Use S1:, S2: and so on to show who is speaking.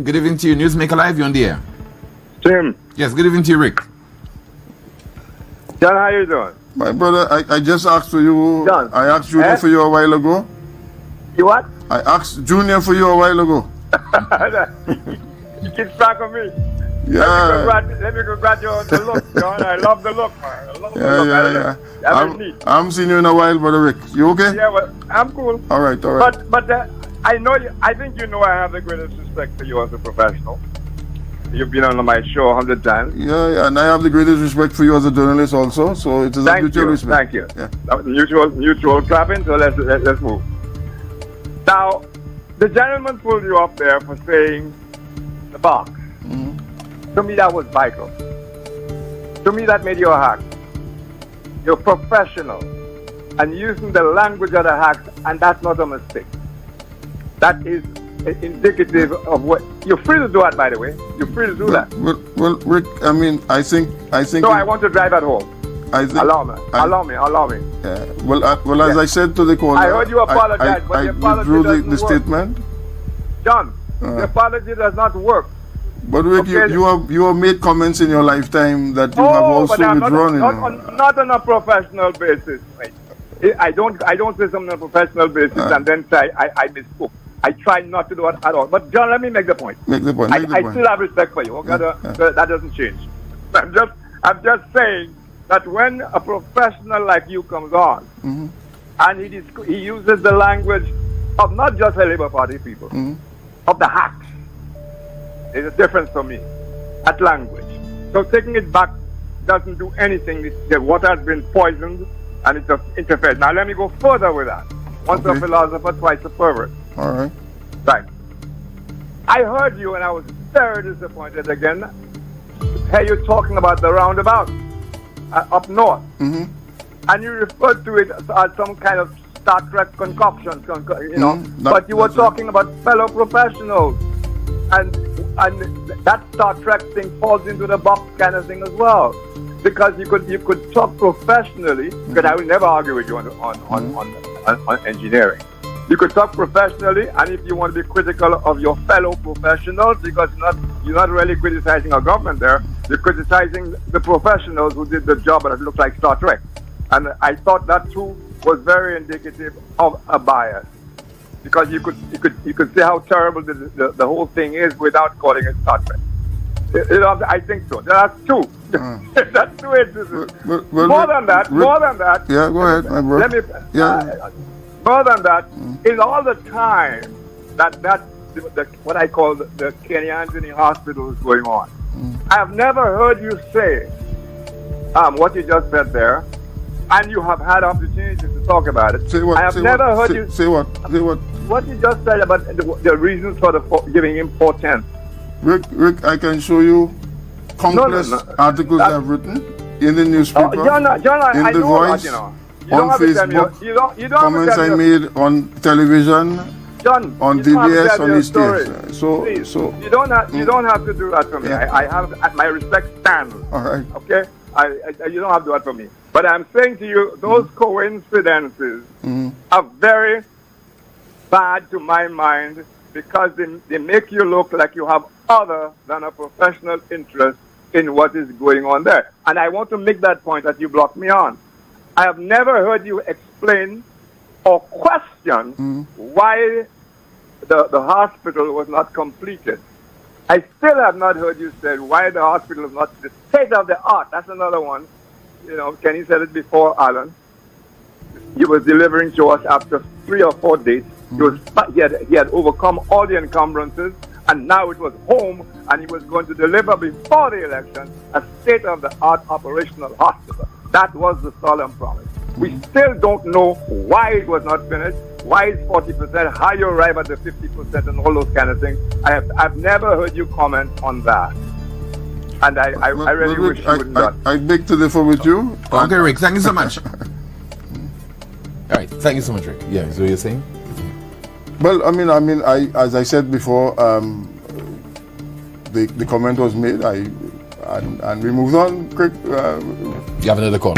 S1: Good evening to you. Newsmaker Live, you're on the air.
S2: Tim.
S1: Yes, good evening to you, Rick.
S2: John, how you doing?
S3: My brother, I just asked for you.
S2: John.
S3: I asked Junior for you a while ago.
S2: You what?
S3: I asked Junior for you a while ago.
S2: You keep track of me.
S3: Yeah.
S2: Let me congratulate the look, John. I love the look, man. I love the look.
S3: Yeah.
S2: That was neat.
S3: I haven't seen you in a while, brother Rick. You okay?
S2: Yeah, well, I'm cool.
S3: All right.
S2: But I know you. I think you know I have the greatest respect for you as a professional. You've been on my show 100 times.
S3: Yeah, and I have the greatest respect for you as a journalist also. So it is a mutual respect.
S2: Thank you.
S3: Yeah.
S2: Mutual clapping. So let's move. Now, the gentleman pulled you up there for saying the box. To me, that was vital. To me, that made you a hack. You're professional and using the language of the hack, and that's not a mistake. That is indicative of what you're free to do. That, by the way, you're free to do that.
S3: Well, Rick. I mean, I think.
S2: So I want to drive at home. Allow me.
S3: Yeah. Well, as I said to the caller,
S2: I heard you apologize, but the apology
S3: withdrew the
S2: doesn't
S3: statement.
S2: John, the apology does not work.
S3: But Rick,
S2: Okay.
S3: you have made comments in your lifetime that you have also
S2: but I'm
S3: withdrawn.
S2: not on a professional basis. Right? I don't say something on a professional basis and then say I misspoke. I try not to do it at all. But John, let me make the point.
S3: Make the point.
S2: I still have respect for you. Okay? That doesn't change. I'm just saying that when a professional like you comes on and he uses the language of not just the Labour Party people, of the hacks. There's a difference for me. That language. So taking it back doesn't do anything. The water has been poisoned and it interferes. Now let me go further with that. Once a philosopher, twice a pervert.
S3: All right.
S2: Right. I heard you and I was very disappointed again to hear you talking about the roundabout up north. And you referred to it as some kind of Star Trek concoction, but you were talking about fellow professionals. And that Star Trek thing falls into the box kind of thing as well, because you could talk professionally. Because I will never argue with you on engineering. You could talk professionally, and if you want to be critical of your fellow professionals, because you're not really criticizing our government there, you're criticizing the professionals who did the job that looked like Star Trek. And I thought that too was very indicative of a bias. Because you could see how terrible the whole thing is without calling it Star Trek. I think so. That's two. That's two instances. More than that.
S3: Yeah, go ahead, my bro.
S2: More than that is all the time that what I call the Kenny Anthony Hospital is going on. I have never heard you say what you just said there. And you have had opportunities to talk about it.
S3: Say what?
S2: I have never heard you
S3: say what? Say what?
S2: What you just said about the reasons for giving importance.
S3: Rick, I can show you countless articles I've written in the newspaper,
S2: John,
S3: in the Voice, on Facebook, comments I made on television,
S2: John,
S3: on DBS, on these things. So
S2: you don't have to do that for me.
S3: Yeah.
S2: I have my respect stands.
S3: All right.
S2: Okay. You don't have to do that for me. But I'm saying to you, those coincidences are very bad to my mind, because they make you look like you have other than a professional interest in what is going on there. And I want to make that point that you blocked me on. I have never heard you explain or question why the hospital was not completed. I still have not heard you say why the hospital is not the state of the art. That's another one. Kenny said it before, Alan. He was delivering to us after 3 or 4 days. He had overcome all the encumbrances, and now it was home, and he was going to deliver before the election a state-of-the-art operational hospital. That was the solemn promise. We still don't know why it was not finished, why it's 40%, how you arrive at the 50%, and all those kind of things. I've never heard you comment on that. And I really wish you would not.
S3: I beg to differ with you.
S1: Okay, Rick, thank you so much. All right, thank you so much, Rick. Yeah, so you're saying?
S3: Well, as I said before, the comment was made, and we moved on. Quick.
S1: You have another call.